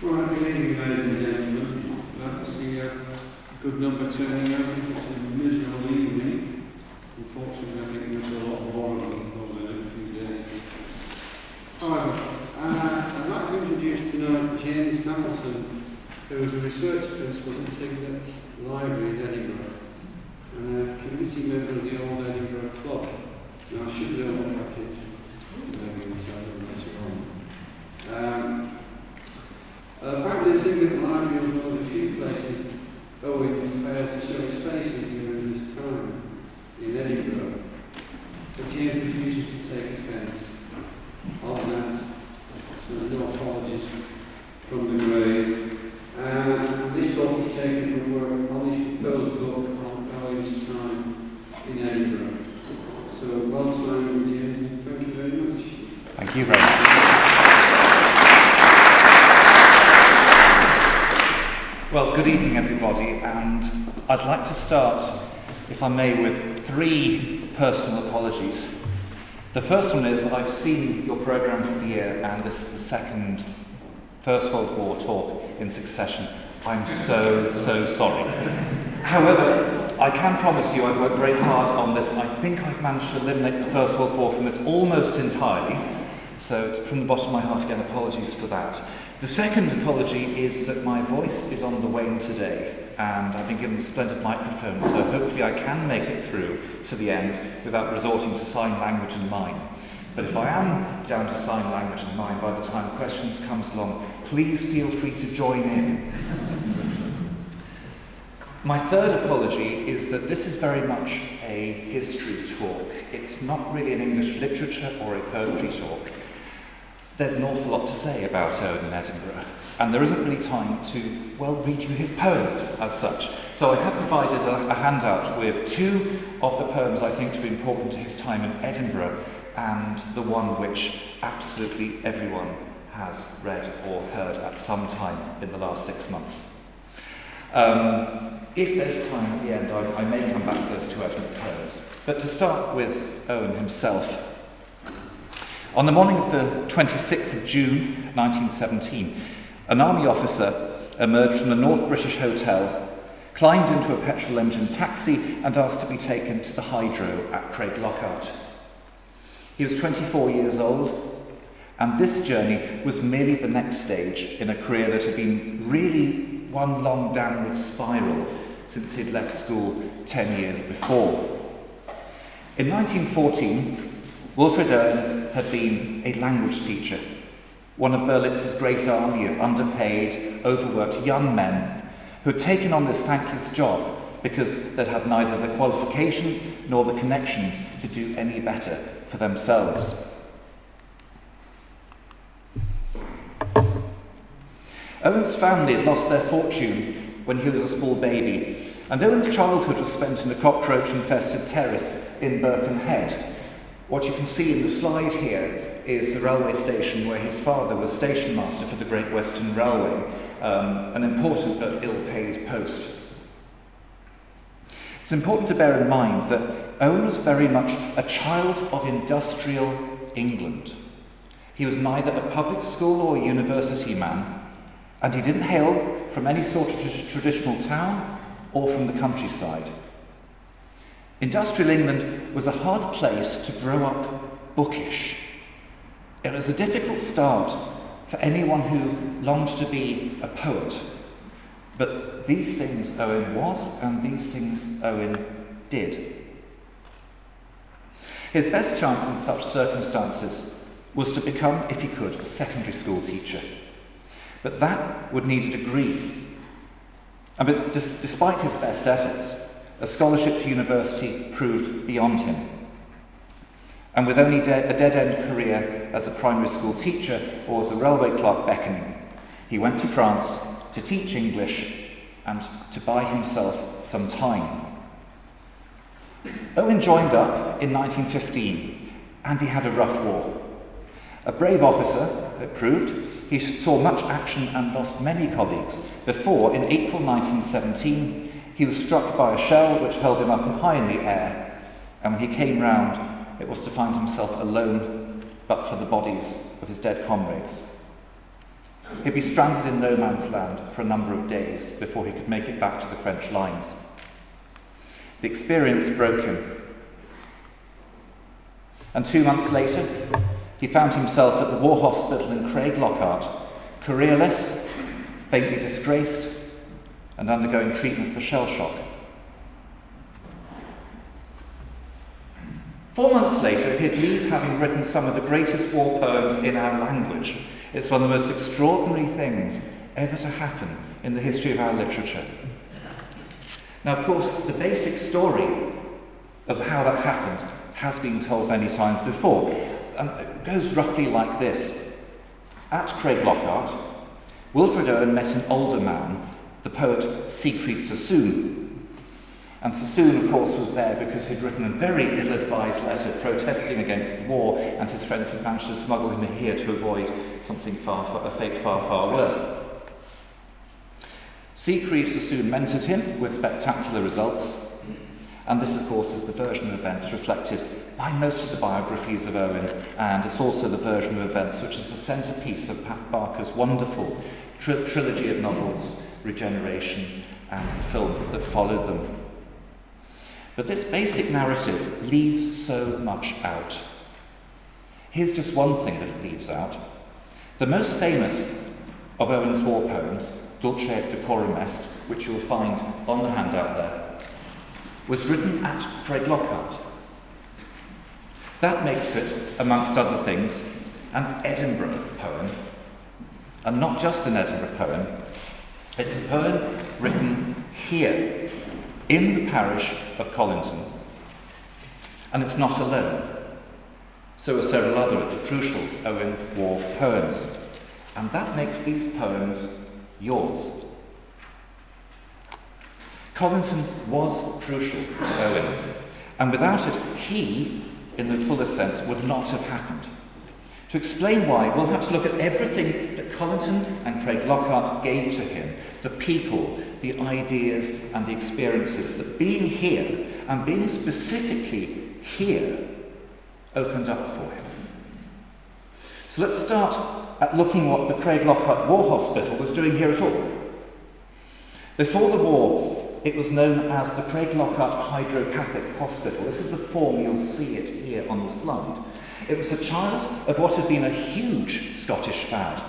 Right, good evening, ladies and gentlemen. Glad to see a good number turning out. I think it's a miserable evening. Unfortunately, I think there's a lot more over the next few days. However, I'd like to introduce tonight James Hamilton, who is a research principal at the Signet Library in Edinburgh, and a committee member of the Old Edinburgh Club. Now, I should know what that is. Apparently the Signet Library was one of the few places Owen failed to show his face during his time in Edinburgh, but James refuses to take offence on that, so no apologies from the grave. This talk is taken from work on his proposed book on Owen's time in Edinburgh. So well timed, James, and thank you very much. Thank you very much. Well, good evening everybody, and I'd like to start, if I may, with 3 personal apologies. The first one is I've seen your programme for the year, and this is the second First World War talk in succession. I'm so sorry. However, I can promise you I've worked very hard on this. I think I've managed to eliminate the First World War from this almost entirely. So from the bottom of my heart, again, apologies for that. The second apology is that my voice is on the wane today, and I've been given a splendid microphone, so hopefully I can make it through to the end without resorting to sign language and mime. But if I am down to sign language and mime by the time questions comes along, please feel free to join in. My third apology is that this is very much a history talk. It's not really an English literature or a poetry talk. There's an awful lot to say about Owen in Edinburgh, and there isn't really time to, well, read you his poems as such. So I have provided a handout with 2 of the poems I think to be important to his time in Edinburgh, and the one which absolutely everyone has read or heard at some time in the last 6 months. If there's time at the end, I may come back to those 2 Edinburgh poems. But to start with Owen himself. On the morning of the 26th of June 1917, an army officer emerged from the North British Hotel, climbed into a petrol engine taxi and asked to be taken to the Hydro at Craiglockhart. He was 24 years old, and this journey was merely the next stage in a career that had been really one long downward spiral since he'd left school 10 years before. In 1914, Wilfred Owen had been a language teacher, one of Berlitz's great army of underpaid, overworked young men who had taken on this thankless job because they'd had neither the qualifications nor the connections to do any better for themselves. Owen's family had lost their fortune when he was a small baby, and Owen's childhood was spent in a cockroach-infested terrace in Birkenhead. What you can see in the slide here is the railway station where his father was station master for the Great Western Railway, an important but ill-paid post. It's important to bear in mind that Owen was very much a child of industrial England. He was neither a public school or a university man, and he didn't hail from any sort of traditional town or from the countryside. Industrial England was a hard place to grow up bookish. It was a difficult start for anyone who longed to be a poet. But these things Owen was, and these things Owen did. His best chance in such circumstances was to become, if he could, a secondary school teacher. But that would need a degree. And despite his best efforts, a scholarship to university proved beyond him. And with only a dead-end career as a primary school teacher or as a railway clerk beckoning, he went to France to teach English and to buy himself some time. Owen joined up in 1915, and he had a rough war. A brave officer, it proved, he saw much action and lost many colleagues before, in April 1917, he was struck by a shell which held him up high in the air, and when he came round, it was to find himself alone but for the bodies of his dead comrades. He'd be stranded in no man's land for a number of days before he could make it back to the French lines. The experience broke him. And 2 months later, he found himself at the War Hospital in Craiglockhart, careerless, faintly disgraced, and undergoing treatment for shell shock. 4 months later, he'd leave having written some of the greatest war poems in our language. It's one of the most extraordinary things ever to happen in the history of our literature. Now, of course, the basic story of how that happened has been told many times before. And it goes roughly like this. At Craiglockhart, Wilfred Owen met an older man, the poet Siegfried Sassoon. And Sassoon, of course, was there because he'd written a very ill-advised letter protesting against the war, and his friends had managed to smuggle him here to avoid something a fate far, far worse. Siegfried Sassoon mentored him with spectacular results, and this, of course, is the version of events reflected by most of the biographies of Owen, and it's also the version of events which is the centrepiece of Pat Barker's wonderful trilogy of novels, Regeneration, and the film that followed them. But this basic narrative leaves so much out. Here's just one thing that it leaves out. The most famous of Owen's war poems, Dulce et Decorum Est, which you'll find on the handout there, was written at Craiglockhart. That makes it, amongst other things, an Edinburgh poem. And not just an Edinburgh poem, it's a poem written here, in the parish of Colinton. And it's not alone. So are several other crucial Owen war poems. And that makes these poems yours. Colinton was crucial to Owen, and without it, he, in the fullest sense, would not have happened. To explain why, we'll have to look at everything that Colinton and Craiglockhart gave to him, the people, the ideas and the experiences that being here, and being specifically here, opened up for him. So let's start at looking what the Craiglockhart War Hospital was doing here at all. Before the war, it was known as the Craiglockhart Hydropathic Hospital. This is the form, you'll see it here on the slide. It was the child of what had been a huge Scottish fad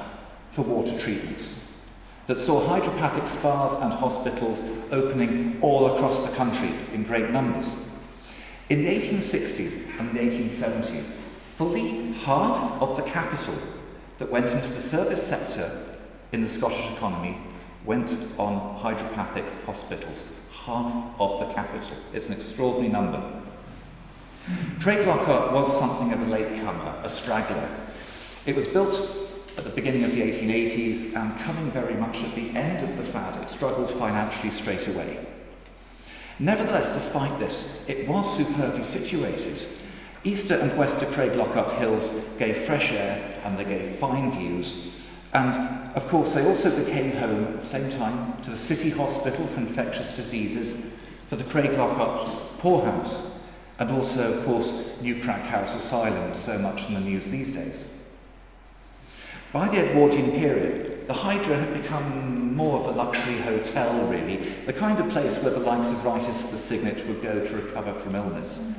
for water treatments that saw hydropathic spas and hospitals opening all across the country in great numbers. In the 1860s and the 1870s, fully half of the capital that went into the service sector in the Scottish economy went on hydropathic hospitals. Half of the capital. It's an extraordinary number. Craiglockhart was something of a latecomer, a straggler. It was built at the beginning of the 1880s, and coming very much at the end of the fad, it struggled financially straight away. Nevertheless, despite this, it was superbly situated. Easter and Wester Craiglockhart hills gave fresh air and they gave fine views. And, of course, they also became home at the same time to the City Hospital for Infectious Diseases, for the Craiglockhart Poorhouse, and also, of course, New Crack House Asylum, so much in the news these days. By the Edwardian period, the Hydra had become more of a luxury hotel, really, the kind of place where the likes of Ritis the Signet would go to recover from illness.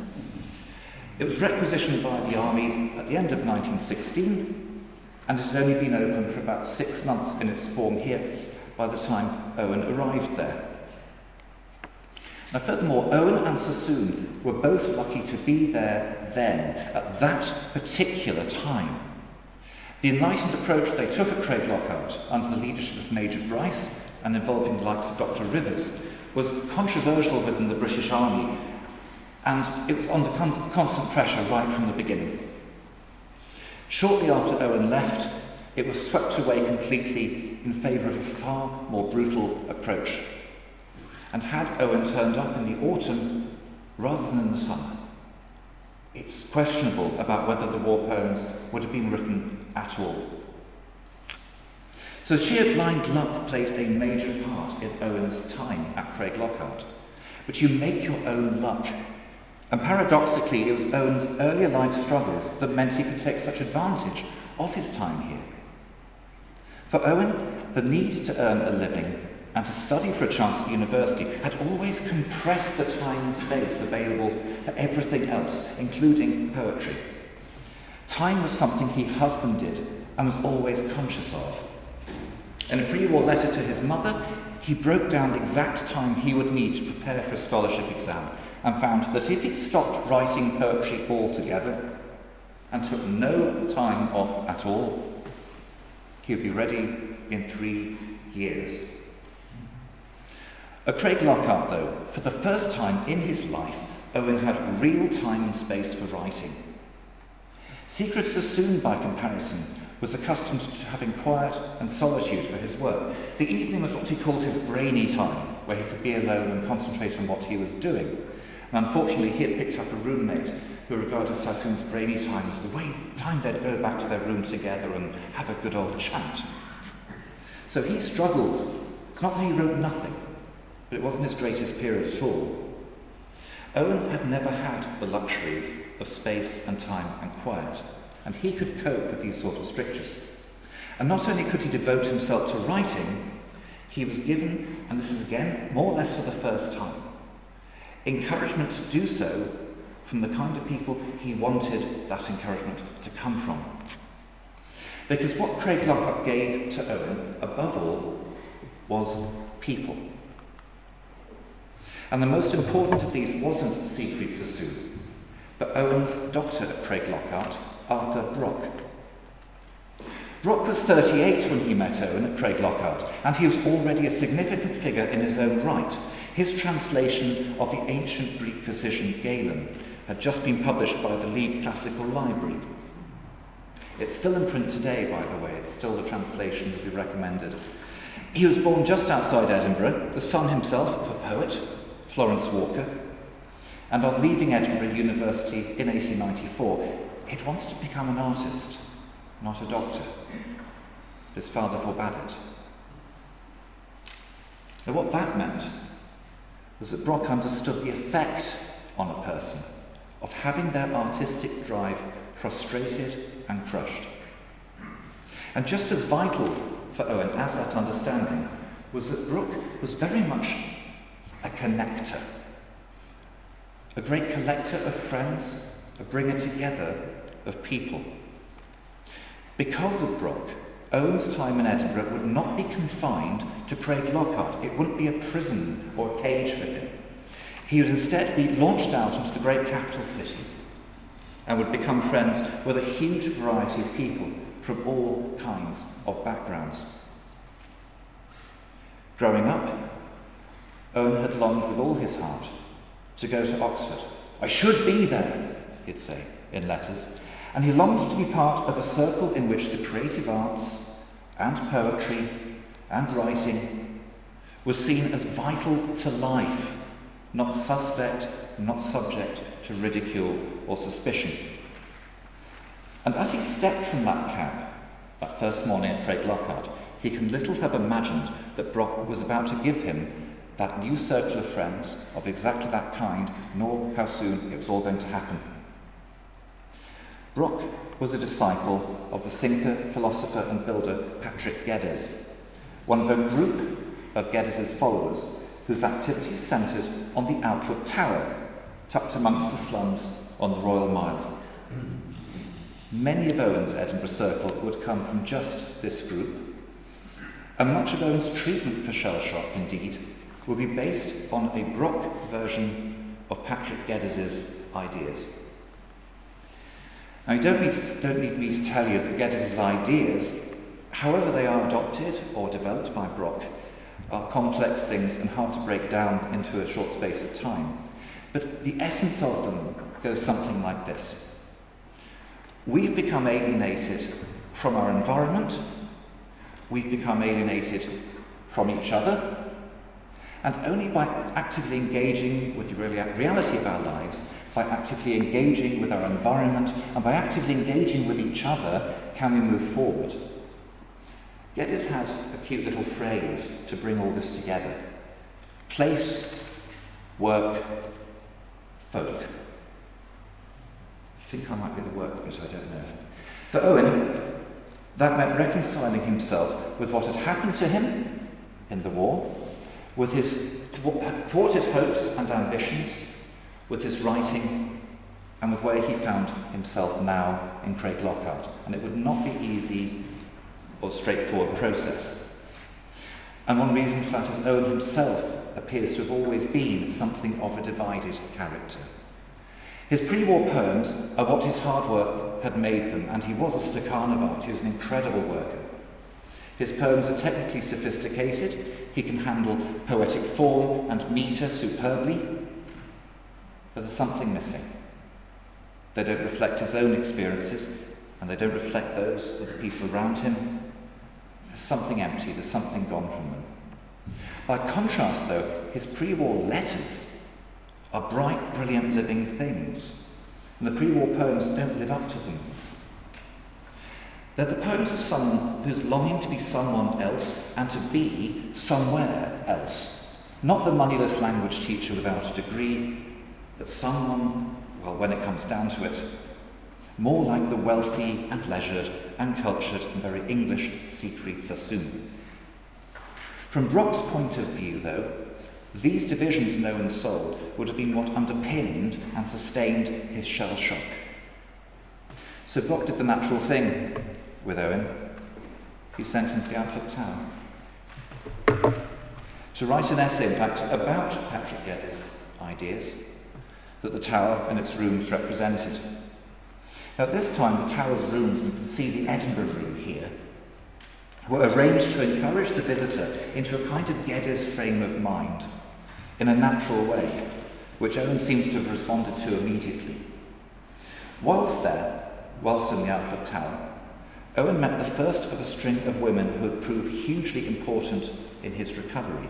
It was requisitioned by the army at the end of 1916, and it had only been open for about 6 months in its form here by the time Owen arrived there. Now, furthermore, Owen and Sassoon were both lucky to be there then, at that particular time. The enlightened approach they took at Craiglockhart, under the leadership of Major Bryce and involving the likes of Dr. Rivers, was controversial within the British Army, and it was under constant pressure right from the beginning. Shortly after Owen left, it was swept away completely in favour of a far more brutal approach. And had Owen turned up in the autumn rather than in the summer, it's questionable about whether the war poems would have been written at all. So sheer blind luck played a major part in Owen's time at Craiglockhart. But you make your own luck. And paradoxically, it was Owen's earlier life struggles that meant he could take such advantage of his time here. For Owen, the need to earn a living and to study for a chance at university had always compressed the time and space available for everything else, including poetry. Time was something he husbanded and was always conscious of. In a pre-war letter to his mother, he broke down the exact time he would need to prepare for a scholarship exam and found that if he stopped writing poetry altogether and took no time off at all, he would be ready in 3 years. At Craig Lockhart, though, for the first time in his life, Owen had real time and space for writing. Siegfried Sassoon, by comparison, was accustomed to having quiet and solitude for his work. The evening was what he called his brainy time, where he could be alone and concentrate on what he was doing. And unfortunately, he had picked up a roommate who regarded Sassoon's brainy time as the time they'd go back to their room together and have a good old chat. So he struggled. It's not that he wrote nothing, but it wasn't his greatest period at all. Owen had never had the luxuries of space and time and quiet, and he could cope with these sort of strictures. And not only could he devote himself to writing, he was given, and this is again more or less for the first time, encouragement to do so from the kind of people he wanted that encouragement to come from. Because what Craig Lockhart gave to Owen, above all, was people. And the most important of these wasn't Siegfried Sassoon, but Owen's doctor at Craig Lockhart, Arthur Brock. Brock was 38 when he met Owen at Craig Lockhart, and he was already a significant figure in his own right. His translation of the ancient Greek physician Galen had just been published by the Leeds Classical Library. It's still in print today, by the way. It's still the translation to be recommended. He was born just outside Edinburgh, the son himself of a poet, Florence Walker, and on leaving Edinburgh University in 1894, he'd wanted to become an artist, not a doctor. His father forbade it. Now, what that meant was that Brock understood the effect on a person of having their artistic drive frustrated and crushed. And just as vital for Owen as that understanding was that Brock was very much a connector, a great collector of friends, a bringer together of people. Because of Brock, Owen's time in Edinburgh would not be confined to Craig Lockhart. It wouldn't be a prison or a cage for him. He would instead be launched out into the great capital city and would become friends with a huge variety of people from all kinds of backgrounds. Growing up, Owen had longed with all his heart to go to Oxford. I should be there, he'd say in letters, and he longed to be part of a circle in which the creative arts and poetry and writing was seen as vital to life, not suspect, not subject to ridicule or suspicion. And as he stepped from that cab, that first morning at Craig Lockhart, he can little have imagined that Brock was about to give him that new circle of friends of exactly that kind, nor how soon it was all going to happen. Brock was a disciple of the thinker, philosopher and builder Patrick Geddes, one of a group of Geddes's followers whose activities centred on the Outlook Tower, tucked amongst the slums on the Royal Mile. Many of Owen's Edinburgh circle would come from just this group, and much of Owen's treatment for shell shock, indeed, would be based on a Brock version of Patrick Geddes's ideas. Now, you don't need me to tell you that Geddes's ideas, however they are adopted or developed by Brock, are complex things and hard to break down into a short space of time. But the essence of them goes something like this. We've become alienated from our environment, we've become alienated from each other, and only by actively engaging with the reality of our lives, by actively engaging with our environment, and by actively engaging with each other, can we move forward. Geddes had a cute little phrase to bring all this together. Place, work, folk. I think I might be the work bit, I don't know. For Owen, That meant reconciling himself with what had happened to him in the war, with his thwarted hopes and ambitions, with his writing, and with where he found himself now in Craiglockhart. And it would not be easy or straightforward process. And one reason for that is Owen himself appears to have always been something of a divided character. His pre-war poems are what his hard work had made them, and he was a Stakhanovite. He was an incredible worker. His poems are technically sophisticated. He can handle poetic form and metre superbly, but there's something missing. They don't reflect his own experiences, and they don't reflect those of the people around him. There's something empty, there's something gone from them. By contrast, though, his pre-war letters are bright, brilliant, living things, and the pre-war poems don't live up to them. They're the poems of someone who's longing to be someone else and to be somewhere else. Not the moneyless language teacher without a degree, but someone, well, when it comes down to it, more like the wealthy and leisured and cultured and very English Siegfried Sassoon. From Brock's point of view, though, these divisions in Owen's soul would have been what underpinned and sustained his shell shock. So Brock did the natural thing with Owen. He sent him to the Outlook Tower to write an essay, in fact, about Patrick Geddes' ideas that the tower and its rooms represented. Now, at this time, the tower's rooms, and you can see the Edinburgh room here, were arranged to encourage the visitor into a kind of Geddes frame of mind in a natural way, which Owen seems to have responded to immediately. Whilst in the Outlook Tower, Owen met the first of a string of women who had proved hugely important in his recovery.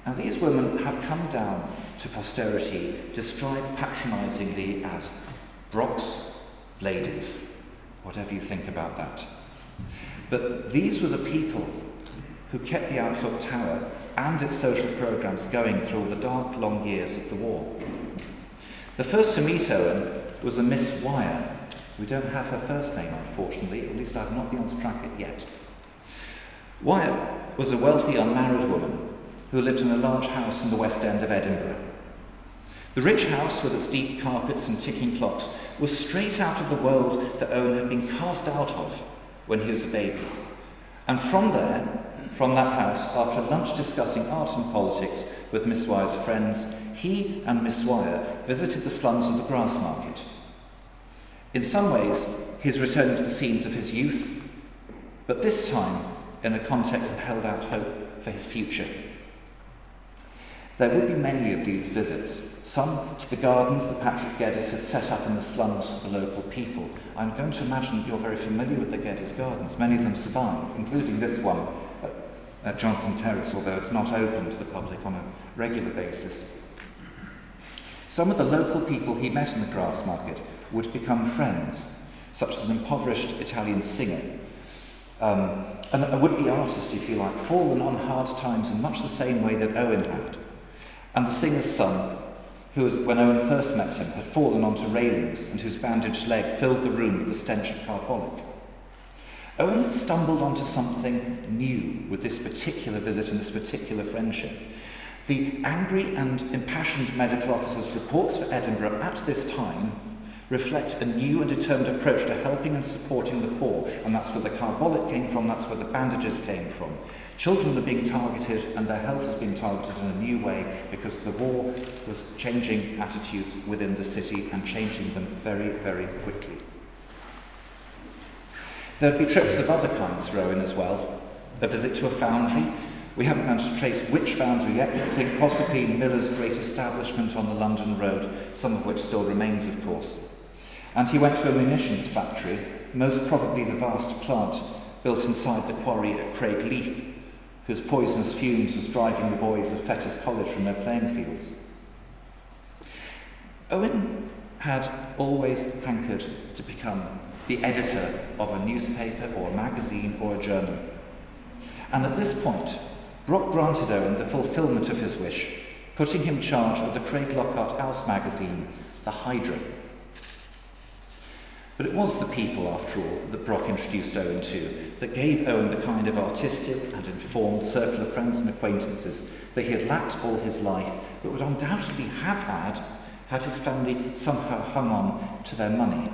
Now, these women have come down to posterity described patronisingly as Brock's ladies, whatever you think about that. But these were the people who kept the Outlook Tower and its social programmes going through all the dark, long years of the war. The first to meet Owen was a Miss Wire. We don't have her first name, unfortunately, at least I've not been able to track it yet. Wire was a wealthy, unmarried woman who lived in a large house in the West End of Edinburgh. The rich house, with its deep carpets and ticking clocks, was straight out of the world that Owen had been cast out of when he was a baby. And from that house, after lunch discussing art and politics with Miss Wire's friends, he and Miss Wire visited the slums of the Grassmarket. In some ways, he is returning to the scenes of his youth, but this time in a context that held out hope for his future. There would be many of these visits, some to the gardens that Patrick Geddes had set up in the slums for the local people. I'm going to imagine that you're very familiar with the Geddes gardens. Many of them survive, including this one at Johnson Terrace, although it's not open to the public on a regular basis. Some of the local people he met in the Grassmarket would become friends, such as an impoverished Italian singer, and a would-be artist, if you like, fallen on hard times in much the same way that Owen had. And the singer's son, who, when Owen first met him, had fallen onto railings and whose bandaged leg filled the room with the stench of carbolic. Owen had stumbled onto something new with this particular visit and this particular friendship. The angry and impassioned medical officer's reports for Edinburgh at this time reflect a new and determined approach to helping and supporting the poor, and that's where the carbolic came from, that's where the bandages came from. Children are being targeted, and their health is being targeted in a new way because the war was changing attitudes within the city and changing them very, very quickly. There'd be trips of other kinds for Owen as well. A visit to a foundry. We haven't managed to trace which foundry yet, but I think possibly Miller's great establishment on the London road, some of which still remains, of course. And he went to a munitions factory, most probably the vast plant built inside the quarry at Craigleith, whose poisonous fumes was driving the boys of Fetters College from their playing fields. Owen had always hankered to become the editor of a newspaper or a magazine or a journal. And at this point, Brock granted Owen the fulfilment of his wish, putting him in charge of the Craiglockhart House magazine, The Hydra. But it was the people, after all, that Brock introduced Owen to, that gave Owen the kind of artistic and informed circle of friends and acquaintances that he had lacked all his life, but would undoubtedly have had his family somehow hung on to their money.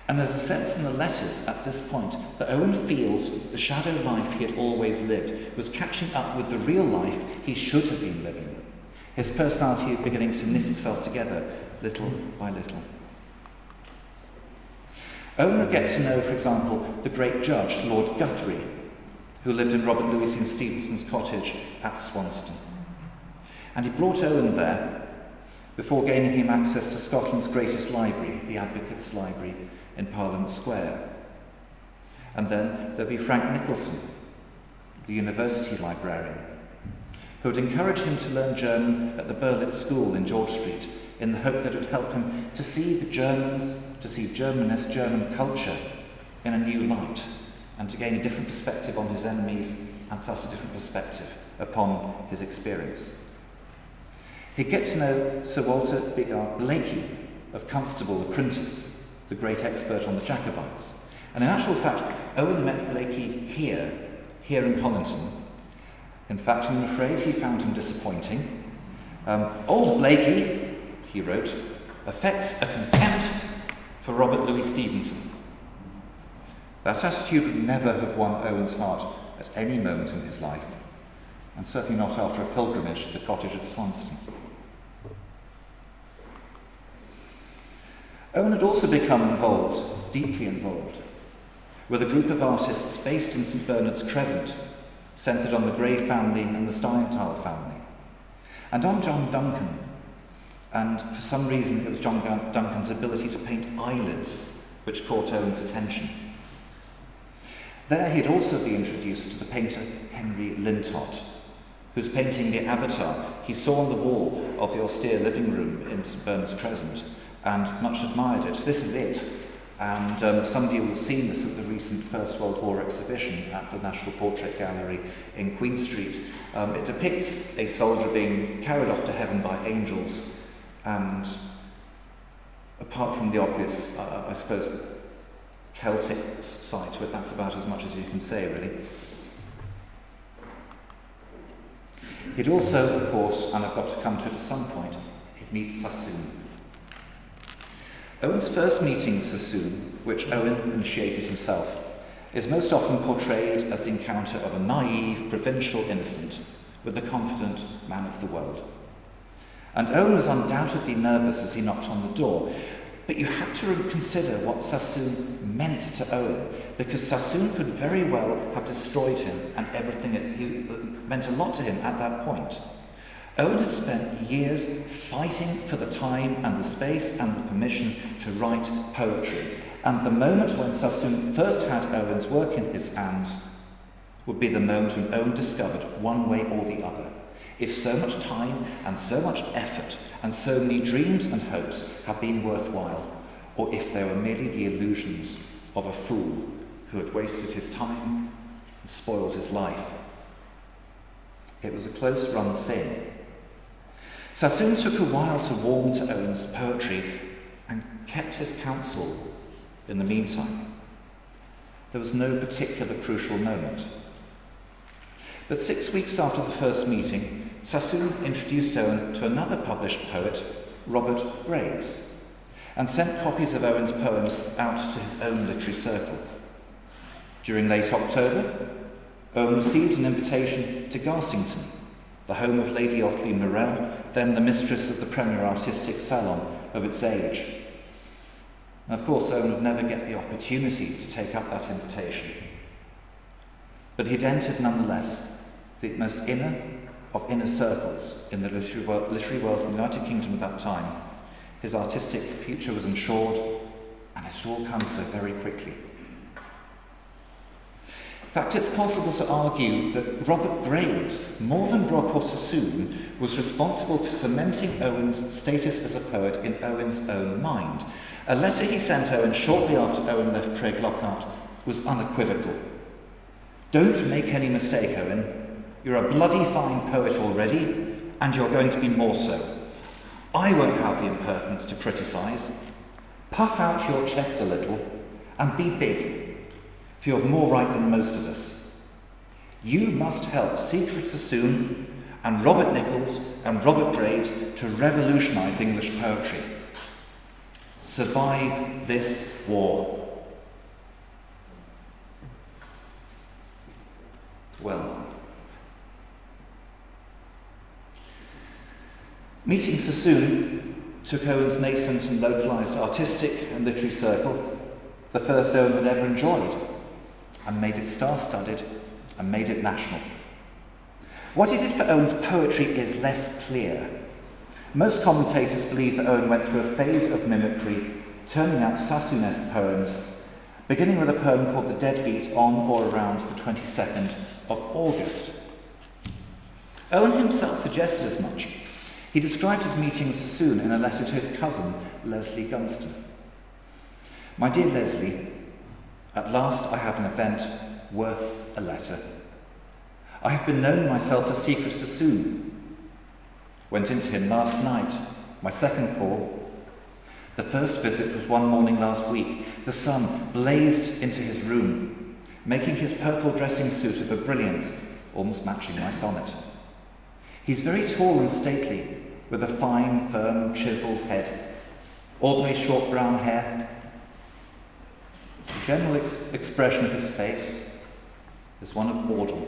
And there's a sense in the letters at this point that Owen feels the shadow life he had always lived was catching up with the real life he should have been living. His personality beginning to knit itself together little by little. Owen would get to know, for example, the great judge, Lord Guthrie, who lived in Robert Louis Stevenson's cottage at Swanston. And he brought Owen there before gaining him access to Scotland's greatest library, the Advocates' Library in Parliament Square. And then there'd be Frank Nicholson, the university librarian, who would encourage him to learn German at the Berlitz School in George Street in the hope that it would help him to see the Germans, to see German culture in a new light and to gain a different perspective on his enemies and thus a different perspective upon his experience. He'd get to know Sir Walter Biggar Blakey of Constable the Printers, the great expert on the Jacobites. And in actual fact, Owen met Blakey here in Colinton. In fact, I'm afraid he found him disappointing. Old Blakey, he wrote, affects a contempt for Robert Louis Stevenson. That attitude would never have won Owen's heart at any moment in his life, and certainly not after a pilgrimage to the cottage at Swanston. Owen had also become involved, deeply involved, with a group of artists based in St Bernard's Crescent, centred on the Gray family and the Steinthal family, and on John Duncan. And for some reason, it was John Duncan's ability to paint eyelids which caught Owen's attention. There he'd also be introduced to the painter Henry Lintott, whose painting The Avatar he saw on the wall of the austere living room in St Bernard's Crescent and much admired it. This is it. And somebody will have seen this at the recent First World War exhibition at the National Portrait Gallery in Queen Street. It depicts a soldier being carried off to heaven by angels, and apart from the obvious, I suppose, Celtic side to it, that's about as much as you can say, really. He'd also, of course, and I've got to come to it at some point, he'd meet Sassoon. Owen's first meeting with Sassoon, which Owen initiated himself, is most often portrayed as the encounter of a naive, provincial innocent with the confident man of the world. And Owen was undoubtedly nervous as he knocked on the door, but you have to consider what Sassoon meant to Owen, because Sassoon could very well have destroyed him and everything he meant a lot to him at that point. Owen had spent years fighting for the time and the space and the permission to write poetry, and the moment when Sassoon first had Owen's work in his hands would be the moment when Owen discovered, one way or the other, if so much time and so much effort and so many dreams and hopes had been worthwhile, or if they were merely the illusions of a fool who had wasted his time and spoiled his life. It was a close-run thing. Sassoon took a while to warm to Owen's poetry and kept his counsel in the meantime. There was no particular crucial moment. But 6 weeks after the first meeting, Sassoon introduced Owen to another published poet, Robert Graves, and sent copies of Owen's poems out to his own literary circle. During late October, Owen received an invitation to Garsington, the home of Lady Otley Morell, then the mistress of the premier artistic salon of its age. And of course, Owen would never get the opportunity to take up that invitation. But he'd entered nonetheless the most inner of inner circles in the literary world in the United Kingdom at that time. His artistic future was ensured, and it had all come so very quickly. In fact, it's possible to argue that Robert Graves, more than Brock or Sassoon, was responsible for cementing Owen's status as a poet in Owen's own mind. A letter he sent Owen shortly after Owen left Craiglockhart was unequivocal. "Don't make any mistake, Owen. You're a bloody fine poet already, and you're going to be more so. I won't have the impertinence to criticise. Puff out your chest a little and be big, for you have more right than most of us. You must help Siegfried Sassoon and Robert Nichols and Robert Graves to revolutionise English poetry. Survive this war. Well, meeting Sassoon took Owen's nascent and localised artistic and literary circle, the first Owen had ever enjoyed, and made it star-studded and made it national. What he did for Owen's poetry is less clear. Most commentators believe that Owen went through a phase of mimicry, turning out Sassoonesque poems, beginning with a poem called The Deadbeat on or around the 22nd of August. Owen himself suggested as much. He described his meeting with Sassoon in a letter to his cousin, Leslie Gunston. My dear Leslie, at last I have an event worth a letter. I have been known myself to Siegfried Sassoon. Went into him last night, my second call. The first visit was one morning last week. The sun blazed into his room, making his purple dressing suit of a brilliance almost matching my sonnet. He's very tall and stately, with a fine, firm, chiselled head, ordinary short brown hair. The general expression of his face is one of boredom.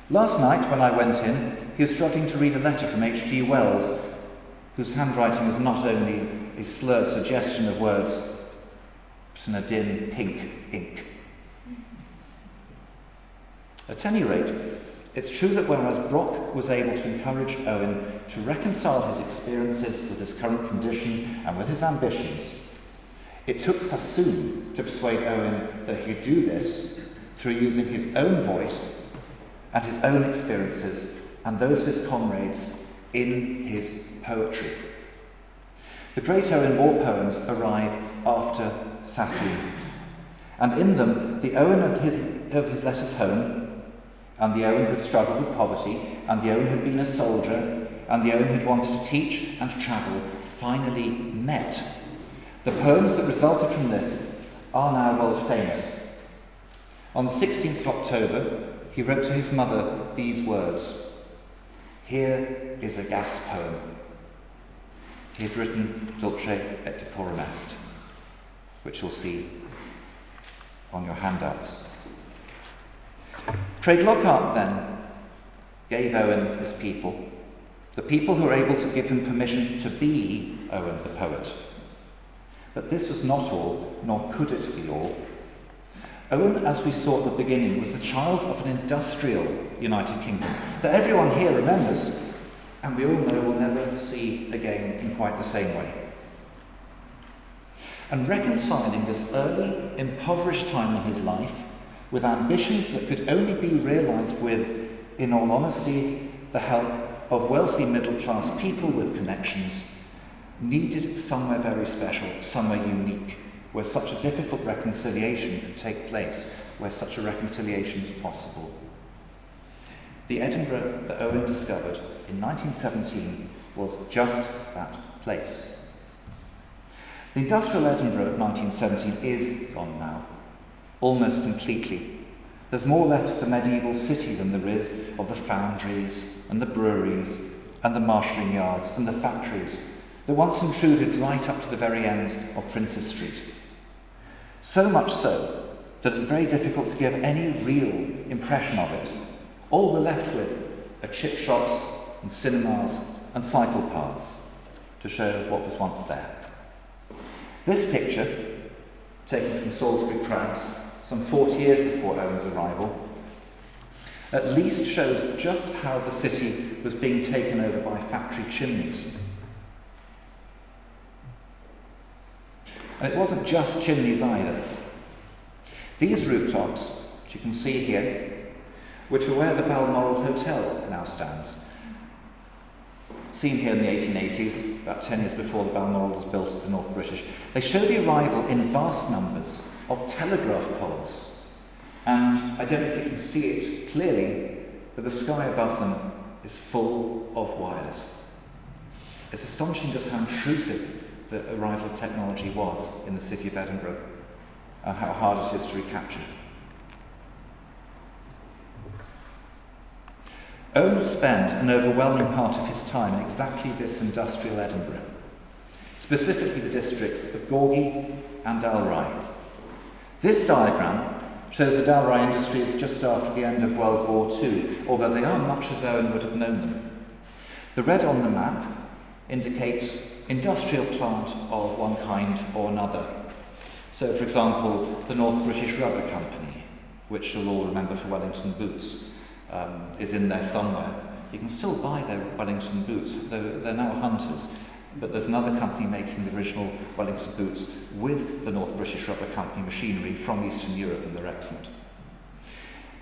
Last night, when I went in, he was struggling to read a letter from H.G. Wells, whose handwriting was not only a slurred suggestion of words, but in a dim pink ink. At any rate, it's true that whereas Brock was able to encourage Owen to reconcile his experiences with his current condition and with his ambitions, it took Sassoon to persuade Owen that he could do this through using his own voice and his own experiences and those of his comrades in his poetry. The great Owen war poems arrive after Sassoon, and in them the Owen of his letters home, and the Owen who had struggled with poverty, and the Owen who had been a soldier, and the Owen who had wanted to teach and travel, finally met. The poems that resulted from this are now world famous. On the 16th of October, he wrote to his mother these words. Here is a gas poem. He had written Dulce et decorum est, which you'll see on your handouts. Craig Lockhart then gave Owen his people, the people who were able to give him permission to be Owen the poet. But this was not all, nor could it be all. Owen, as we saw at the beginning, was the child of an industrial United Kingdom that everyone here remembers, and we all know we'll never see again in quite the same way. And reconciling this early, impoverished time in his life with ambitions that could only be realised with, in all honesty, the help of wealthy middle-class people with connections, needed somewhere very special, somewhere unique, where such a difficult reconciliation could take place, where such a reconciliation was possible. The Edinburgh that Owen discovered in 1917 was just that place. The industrial Edinburgh of 1917 is gone now, almost completely. There's more left of the medieval city than there is of the foundries and the breweries and the marshalling yards and the factories that once intruded right up to the very ends of Princes Street. So much so that it's very difficult to give any real impression of it. All we're left with are chip shops and cinemas and cycle paths to show what was once there. This picture, taken from Salisbury Crags some 40 years before Owen's arrival, at least shows just how the city was being taken over by factory chimneys. And it wasn't just chimneys either. These rooftops, which you can see here, which are where the Balmoral Hotel now stands, seen here in the 1880s, about 10 years before the Balmoral was built as the North British, they show the arrival in vast numbers of telegraph poles. And I don't know if you can see it clearly, but the sky above them is full of wires. It's astonishing just how intrusive the arrival of technology was in the city of Edinburgh and how hard it is to recapture. Owen would spend an overwhelming part of his time in exactly this industrial Edinburgh, specifically the districts of Gorgie and Dalry. This diagram shows the Dalry industries just after the end of World War II, although they are much as Owen would have known them. The red on the map indicates industrial plant of one kind or another. So, for example, the North British Rubber Company, which you'll all remember for Wellington boots, is in there somewhere. You can still buy their Wellington boots, though they're now Hunters, but there's another company making the original Wellington boots with the North British Rubber Company machinery from Eastern Europe, and they're excellent.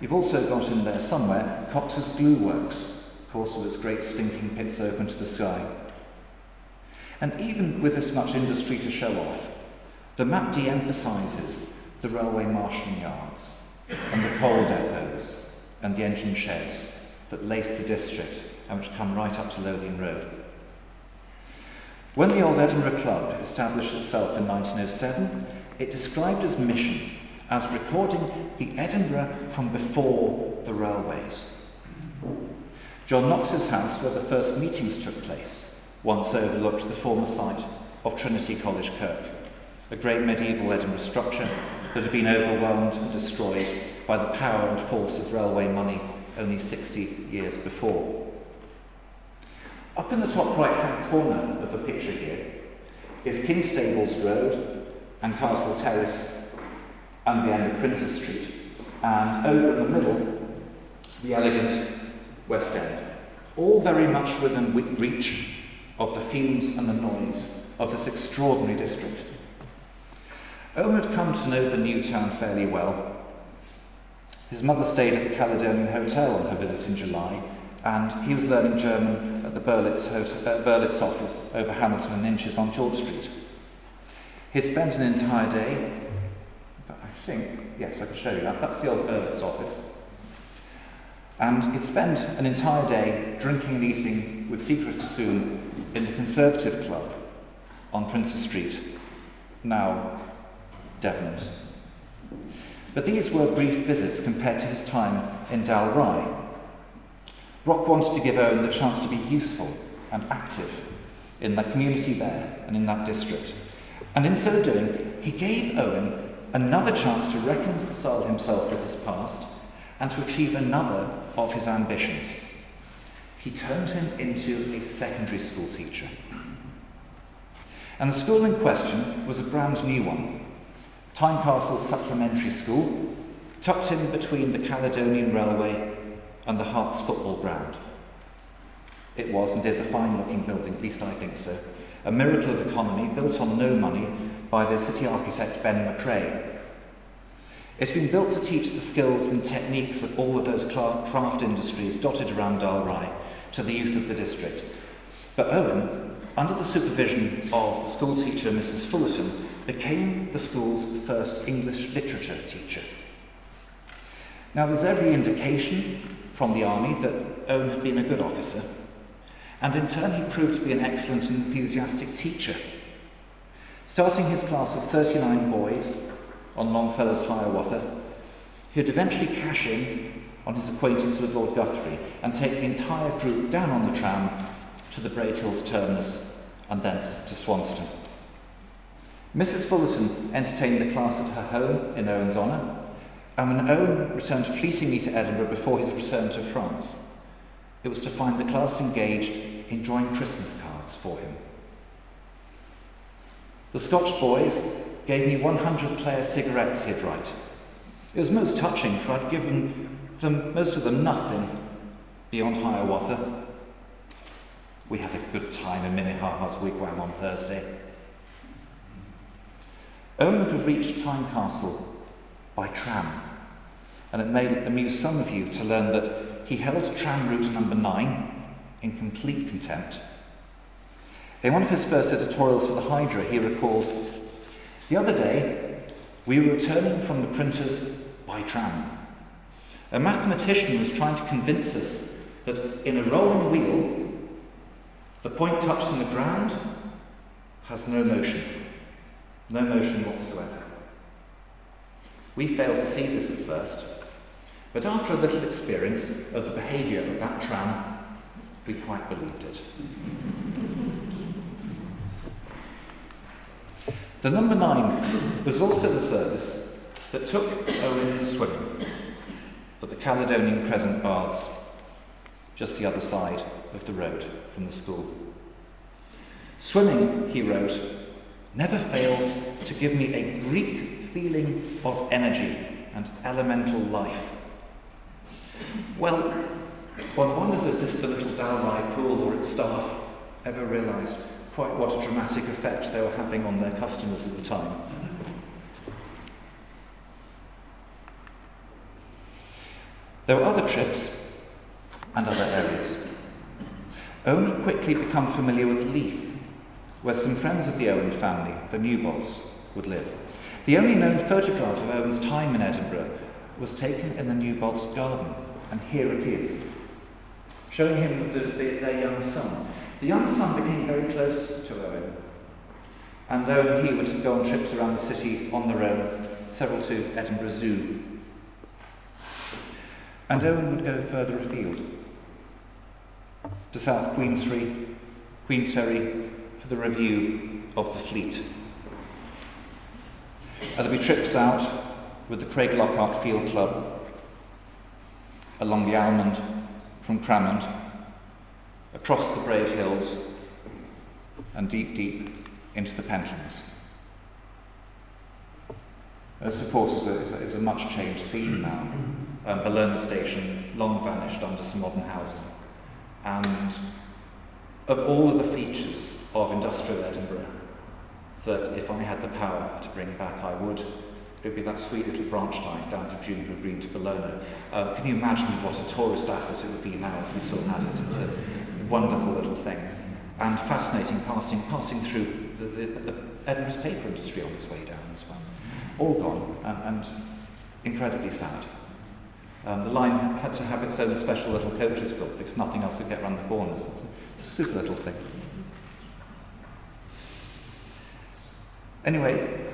You've also got in there somewhere Cox's Glue Works, of course, with its great stinking pits open to the sky. And even with this much industry to show off, the map de-emphasises the railway marshalling yards and the coal depots and the engine sheds that lace the district and which come right up to Lothian Road. When the Old Edinburgh Club established itself in 1907, it described its mission as recording the Edinburgh from before the railways. John Knox's house, where the first meetings took place, once overlooked the former site of Trinity College Kirk, a great medieval Edinburgh structure that had been overwhelmed and destroyed by the power and force of railway money only 60 years before. Up in the top right-hand corner of the picture here is Kingstables Road and Castle Terrace and the end of Princes Street, and over in the middle, the elegant West End, all very much within reach of the fumes and the noise of this extraordinary district. Owen had come to know the new town fairly well. His mother stayed at the Caledonian Hotel on her visit in July, and he was learning German at the Berlitz office over Hamilton and Inches on George Street. He'd spent an entire day, yes, I can show you that, that's the old Berlitz office. And he'd spent an entire day drinking and eating with Siegfried Sassoon in the Conservative Club on Princes Street, now Debenhams. But these were brief visits compared to his time in Dalry. Brock wanted to give Owen the chance to be useful and active in that community there and in that district. And in so doing, he gave Owen another chance to reconcile himself with his past and to achieve another of his ambitions. He turned him into a secondary school teacher. And the school in question was a brand new one, Tynecastle Supplementary School, tucked in between the Caledonian Railway and the Hearts football ground. It was and is a fine-looking building, at least I think so, a miracle of economy built on no money by the city architect Ben McRae. It's been built to teach the skills and techniques of all of those craft industries dotted around Dalry to the youth of the district. But Owen, under the supervision of the school teacher Mrs. Fullerton, became the school's first English literature teacher. Now, there's every indication from the army that Owen had been a good officer, and in turn he proved to be an excellent and enthusiastic teacher. Starting his class of 39 boys on Longfellow's Hiawatha, he'd eventually cash in on his acquaintance with Lord Guthrie and take the entire group down on the tram to the Braid Hills terminus and thence to Swanston. Mrs. Fullerton entertained the class at her home in Owen's honour, and when Owen returned fleetingly to Edinburgh before his return to France, it was to find the class engaged in drawing Christmas cards for him. The Scotch boys gave me 100-player cigarettes he'd write. It was most touching, for I'd given them, most of them, nothing beyond Hiawatha. We had a good time in Minnehaha's wigwam on Thursday. Owen would have reached Tynecastle by tram, and it may amuse some of you to learn that he held tram route number 9 in complete contempt. In one of his first editorials for the Hydra, he recalled, "The other day, we were returning from the printers by tram. A mathematician was trying to convince us that in a rolling wheel, the point touching the ground has no motion whatsoever. We failed to see this at first, but after a little experience of the behaviour of that tram, we quite believed it. The number 9 was also the service that took Owen swimming at the Caledonian Crescent Baths, just the other side of the road from the school. Swimming, he wrote, never fails to give me a Greek feeling of energy and elemental life. Well, one wonders if the little Dalry pool or its staff ever realised quite what a dramatic effect they were having on their customers at the time. There were other trips and other areas. Owen had quickly become familiar with Leith, where some friends of the Owen family, the Newbolts, would live. The only known photograph of Owen's time in Edinburgh was taken in the Newbolts' garden, and here it is, showing him their young son. The young son became very close to Owen, and Owen and he would go on trips around the city on their own, several to Edinburgh Zoo. And Owen would go further afield, to South Queensferry for the review of the fleet. And there'd be trips out with the Craig Lockhart Field Club, along the Almond from Cramond, across the Braid Hills, and deep into the Pentlands. This, of course, is a much changed scene now. Bellona Station, long vanished under some modern housing. And of all of the features of industrial Edinburgh that if I had the power to bring back, I would, it would be that sweet little branch line down to Juniper Green to Bellona. Can you imagine what a tourist asset it would be now if we still had it? It's a wonderful little thing. And fascinating passing through the Edinburgh's paper industry on its way down as well. All gone, and incredibly sad. The line had to have its own special little coaches built because nothing else would get around the corners. It's a super little thing. Anyway,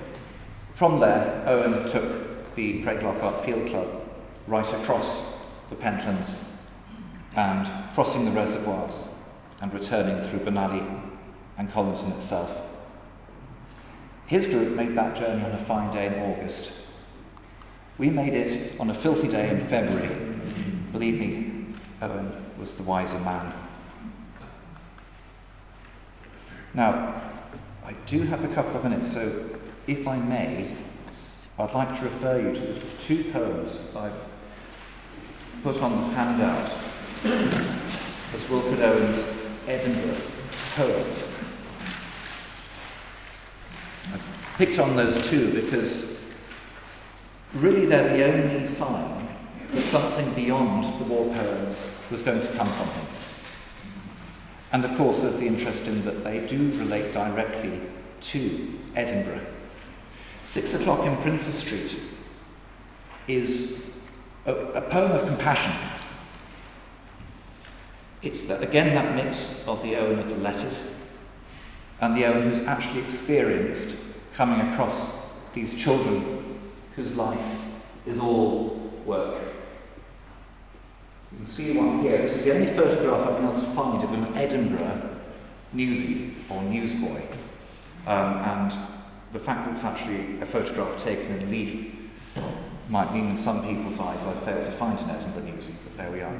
from there, Owen took the Craig Lockhart Field Club right across the Pentlands and crossing the reservoirs and returning through Benally and Colinton itself. His group made that journey on a fine day in August. We made it on a filthy day in February. Believe me, Owen was the wiser man. Now, I do have a couple of minutes, so if I may, I'd like to refer you to the 2 poems I've put on the handout as Wilfred Owen's Edinburgh poems. I've picked on those 2 because really they're the only sign that something beyond the war poems was going to come from him. And of course there's the interest in that they do relate directly to Edinburgh. 6 o'clock in Princes Street is a poem of compassion. It's again that mix of the Owen of the letters and the Owen who's actually experienced coming across these children whose life is all work. You can see one here. This is the only photograph I've been able to find of an Edinburgh newsie or newsboy. And the fact that it's actually a photograph taken in Leith might mean in some people's eyes I've failed to find an Edinburgh newsie, but there we are.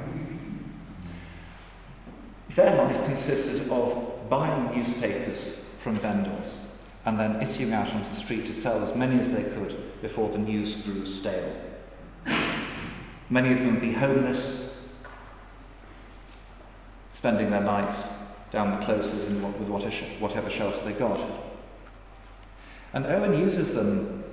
Their life consisted of buying newspapers from vendors and then issuing out onto the street to sell as many as they could before the news grew stale. Many of them would be homeless, spending their nights down the closes and with whatever shelter they got. And Owen uses them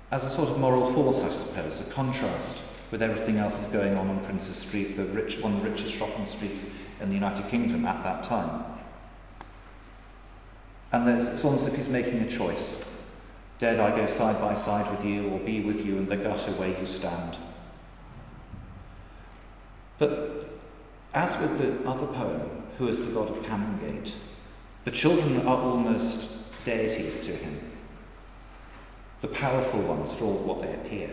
as a sort of moral force, I suppose, a contrast with everything else that's going on Princes Street, one of the richest shopping streets in the United Kingdom at that time. And it's almost as if he's making a choice. Dared I go side by side with you, or be with you in the gutter where you stand? But as with the other poem, Who is the God of Canongate, the children are almost deities to him. The powerful ones for all what they appear,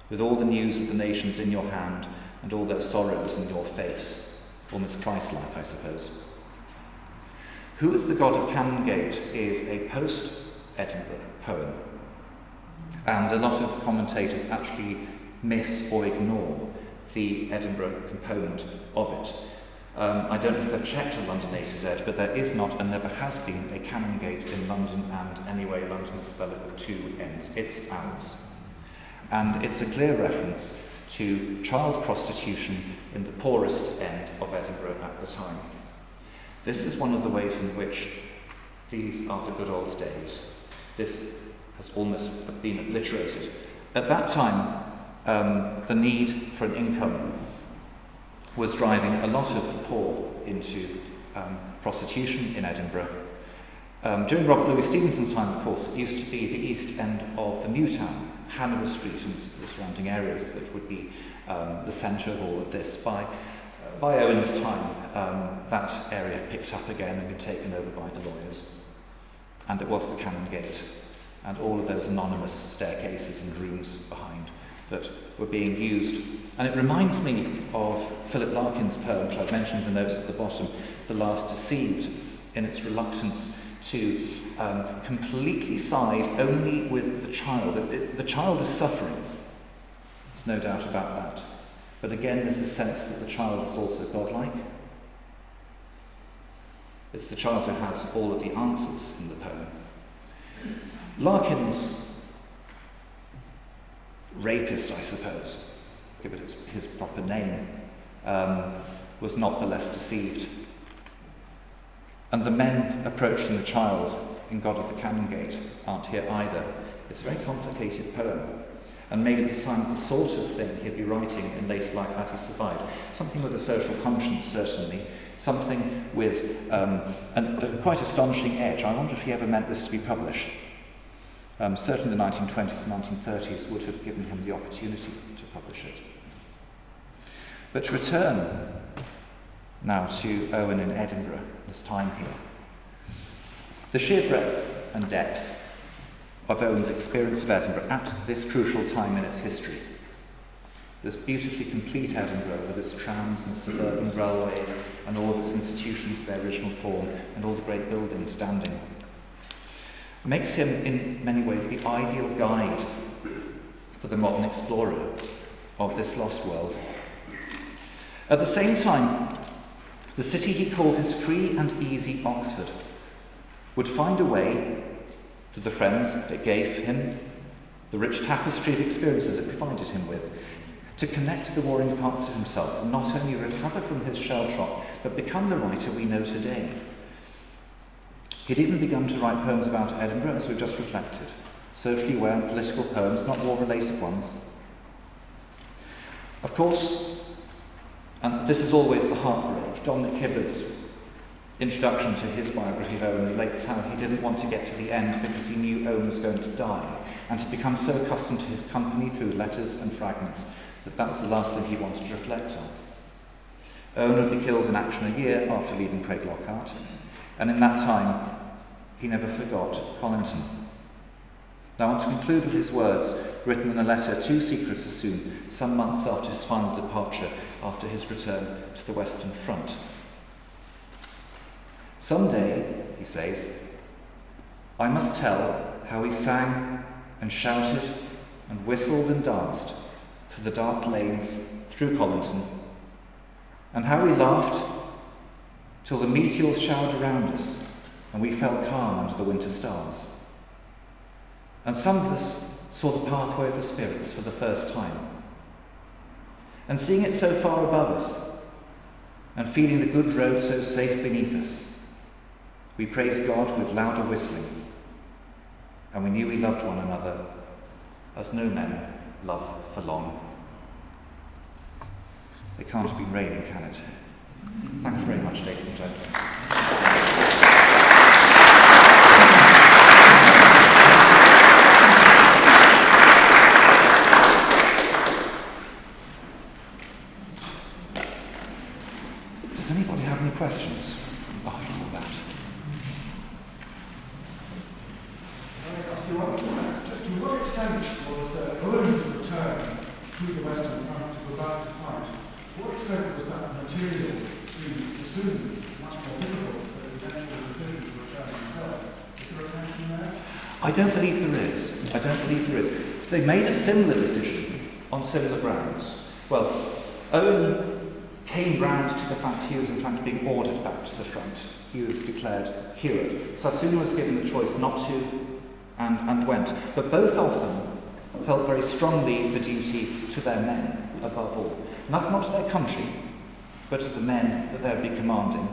with all the news of the nations in your hand and all their sorrows in your face, almost Christ-like, I suppose. Who is the God of Canongate is a post-Edinburgh poem, and a lot of commentators actually miss or ignore the Edinburgh component of it. I don't know if they've checked the London A to Z, but there is not and never has been a Canongate in London, and anyway, London will spell it with 2 N's. It's ours. And it's a clear reference to child prostitution in the poorest end of Edinburgh at the time. This is one of the ways in which these are the good old days. This has almost been obliterated. At that time, the need for an income was driving a lot of the poor into prostitution in Edinburgh. During Robert Louis Stevenson's time, of course, it used to be the east end of the new town, Hanover Street and the surrounding areas that would be the centre of all of this. By Owen's time, that area picked up again and been taken over by the lawyers. And it was the Canongate and all of those anonymous staircases and rooms behind that were being used. And it reminds me of Philip Larkin's poem, which I've mentioned in the notes at the bottom, The Last Deceived, in its reluctance to completely side only with the child. The child is suffering, there's no doubt about that. But again, there's a sense that the child is also godlike. It's the child who has all of the answers in the poem. Larkin's rapist, I suppose, give it his proper name, was not the less deceived. And the men approaching the child in God of the Canongate aren't here either. It's a very complicated poem, and maybe the sign of the sort of thing he'd be writing in later life had he survived. Something with a social conscience, certainly. Something with a quite astonishing edge. I wonder if he ever meant this to be published. Certainly the 1920s and 1930s would have given him the opportunity to publish it. But to return now to Owen in Edinburgh, this time here. The sheer breadth and depth of Owen's experience of Edinburgh at this crucial time in its history, this beautifully complete Edinburgh with its trams and suburban railways and all of its institutions of their original form and all the great buildings standing, makes him in many ways the ideal guide for the modern explorer of this lost world. At the same time, the city he called his free and easy Oxford would find a way, through the friends it gave him, the rich tapestry of experiences it provided him with, to connect the warring parts of himself and not only recover from his shell shock, but become the writer we know today. He'd even begun to write poems about Edinburgh, as we've just reflected, socially aware and political poems, not war-related ones. Of course, and this is always the heartbreak, Dominic Hibbard's introduction to his biography of Owen relates how he didn't want to get to the end because he knew Owen was going to die, and had become so accustomed to his company through letters and fragments that was the last thing he wanted to reflect on. Owen would be killed in action a year after leaving Craiglockhart, and in that time he never forgot Colinton. Now I want to conclude with his words, written in a letter to Siegfried Sassoon some months after his final departure, after his return to the Western Front. Someday, he says, I must tell how he sang and shouted and whistled and danced through the dark lanes through Colinton, and how we laughed till the meteors showered around us and we fell calm under the winter stars. And some of us saw the pathway of the spirits for the first time. And seeing it so far above us, and feeling the good road so safe beneath us, we praised God with louder whistling, and we knew we loved one another as no men love for long. It can't have been raining, can it? Thank you very much, ladies and gentlemen. Does anybody have any questions after all that? sense was Owen's return to the Western Front to go back to fight. To what extent was that material to Sassoon's much more difficult eventual decision to return himself? Is there a connection there? I don't believe there is. They made a similar decision on similar grounds. Well, Owen came round to the fact he was in fact being ordered back to the front. He was declared cured. Sassoon was given the choice not to and went. But both of them felt very strongly the duty to their men above all. Not to their country, but to the men that they would be commanding.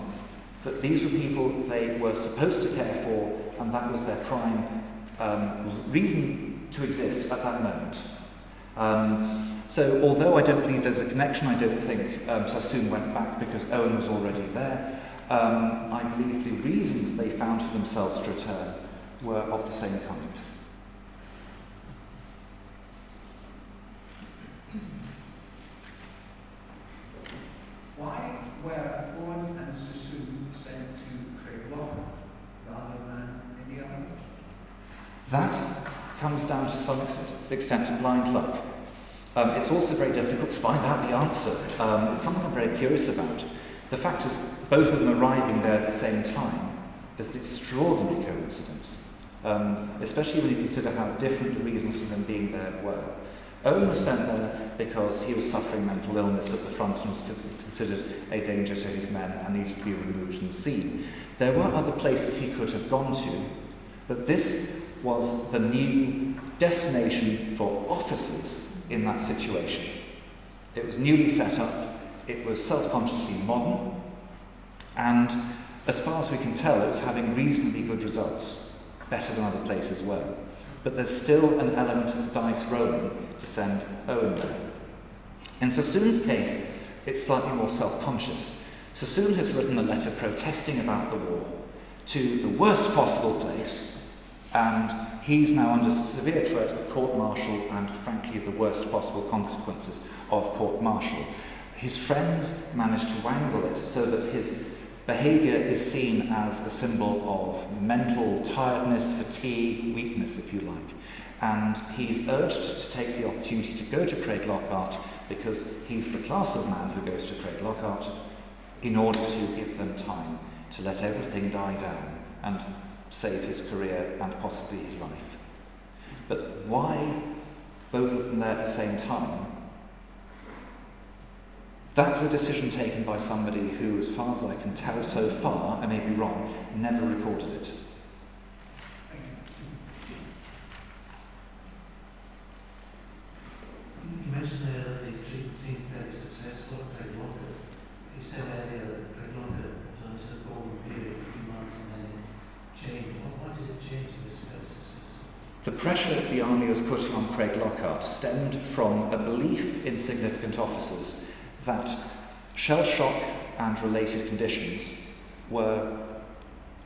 That these were people they were supposed to care for, and that was their prime reason to exist at that moment. So although I don't believe there's a connection, I don't think Sassoon went back because Owen was already there. I believe the reasons they found for themselves to return were of the same kind. Why were Owen and Sassoon sent to Craiglockhart rather than any other region? That comes down to some extent to blind luck. It's also very difficult to find out the answer. It's something I'm very curious about. The fact is, both of them arriving there at the same time is an extraordinary coincidence, especially when you consider how different the reasons for them being there were. Owen was sent there because he was suffering mental illness at the front and was considered a danger to his men and needed to be removed from the scene. There were other places he could have gone to, but this was the new destination for officers in that situation. It was newly set up, it was self-consciously modern, and as far as we can tell, it was having reasonably good results, better than other places were. But there's still an element of the dice rolling to send Owen there. In Sassoon's case, it's slightly more self-conscious. Sassoon has written a letter protesting about the war to the worst possible place, and he's now under severe threat of court-martial and, frankly, the worst possible consequences of court-martial. His friends managed to wangle it so that his behaviour is seen as a symbol of mental tiredness, fatigue, weakness, if you like. And he's urged to take the opportunity to go to Craiglockhart because he's the class of man who goes to Craiglockhart in order to give them time to let everything die down and save his career and possibly his life. But why both of them there at the same time? That's a decision taken by somebody who, as far as I can tell so far, I may be wrong, never recorded it. You mentioned there that the treatment seemed fairly successful at Craiglockhart. You said earlier that Craiglockhart was on a golden period, a few months, and then it changed. What did it change in this process? The pressure the army was putting on Craiglockhart stemmed from a belief in significant officers that shell shock and related conditions were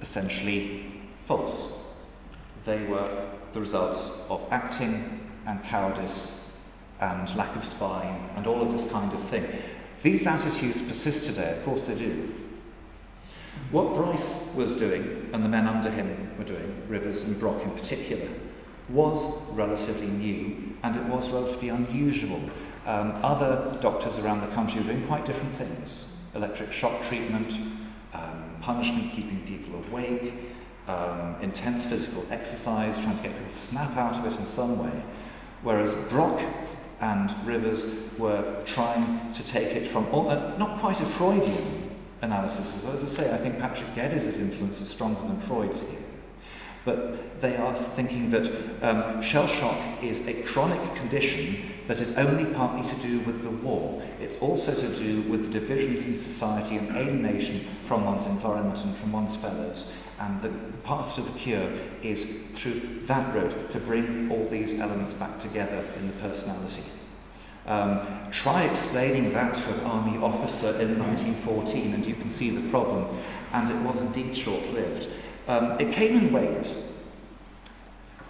essentially false. They were the results of acting and cowardice and lack of spine and all of this kind of thing. These attitudes persist today, of course they do. What Bryce was doing, and the men under him were doing, Rivers and Brock in particular, was relatively new, and it was relatively unusual. Other doctors around the country were doing quite different things. Electric shock treatment, punishment, keeping people awake, intense physical exercise, trying to get people to snap out of it in some way. Whereas Brock and Rivers were trying to take it from, not quite a Freudian analysis. As I say, I think Patrick Geddes' influence is stronger than Freud's here. But they are thinking that shell shock is a chronic condition that is only partly to do with the war. It's also to do with the divisions in society and alienation from one's environment and from one's fellows. And the path to the cure is through that road, to bring all these elements back together in the personality. Try explaining that to an army officer in 1914 and you can see the problem. And it was indeed short-lived. It came in waves.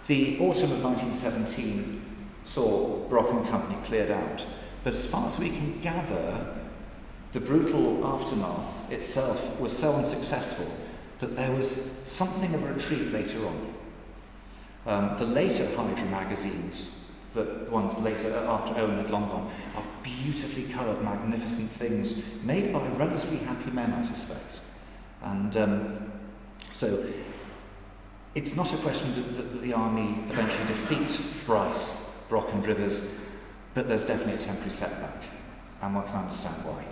The autumn of 1917 saw Brock and Company cleared out, but as far as we can gather, the brutal aftermath itself was so unsuccessful that there was something of a retreat later on. The later Hydra magazines the ones later, after Owen had long gone, are beautifully coloured, magnificent things made by relatively happy men, I suspect. And so it's not a question that the army eventually defeat Bryce, Brock and Rivers, but there's definitely a temporary setback, and one can understand why.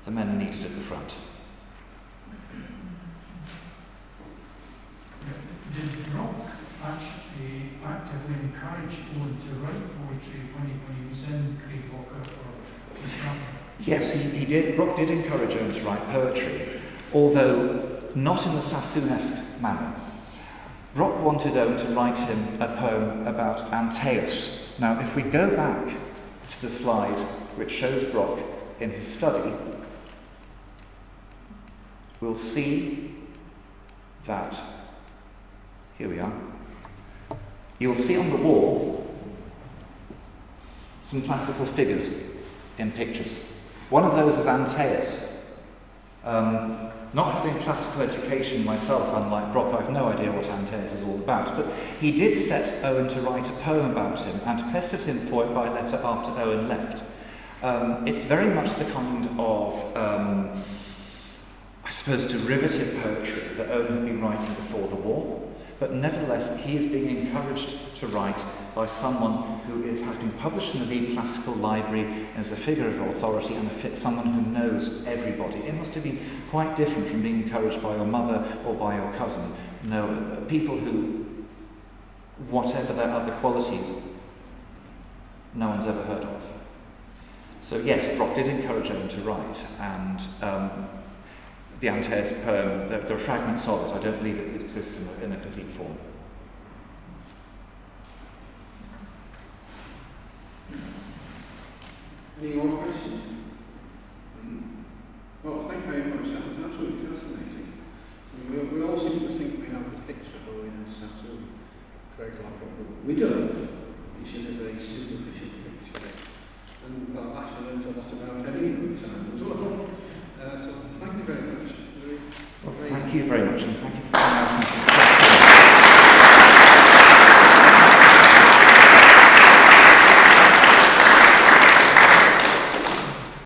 The men are needed at the front. Did Brock actually actively encourage Owen to write poetry when he was in Craiglocker or just something? Yes, he did. Brock did encourage Owen to write poetry, although not in the Sassoon-esque manner. Brock wanted Owen to write him a poem about Antaeus. Now, if we go back to the slide which shows Brock in his study, we'll see that, here we are, you'll see on the wall some classical figures in pictures. One of those is Antaeus. Not having classical education myself, unlike Brock, I've no idea what Antaeus is all about, but he did set Owen to write a poem about him and pestered him for it by letter after Owen left. It's very much the kind of, I suppose, derivative poetry that Owen had been writing before the war, but nevertheless he is being encouraged to write by someone who has been published in the Leeds Classical Library and is a figure of authority and someone who knows everybody. It must have been quite different from being encouraged by your mother or by your cousin. No, people who, whatever their other qualities, no one's ever heard of. So yes, Brock did encourage Owen to write, and the Antaeus poem, there are fragments of it. I don't believe it exists in a complete form. Any more questions? Well, thank you very much. That was absolutely fascinating. We all seem to think we have the picture of Owen and Sassoon, Craiglocker. We don't. It's just a very superficial picture. And I've actually learned a lot about Edinburgh time as well. So thank you very much. Well, thank you very much, and thank you for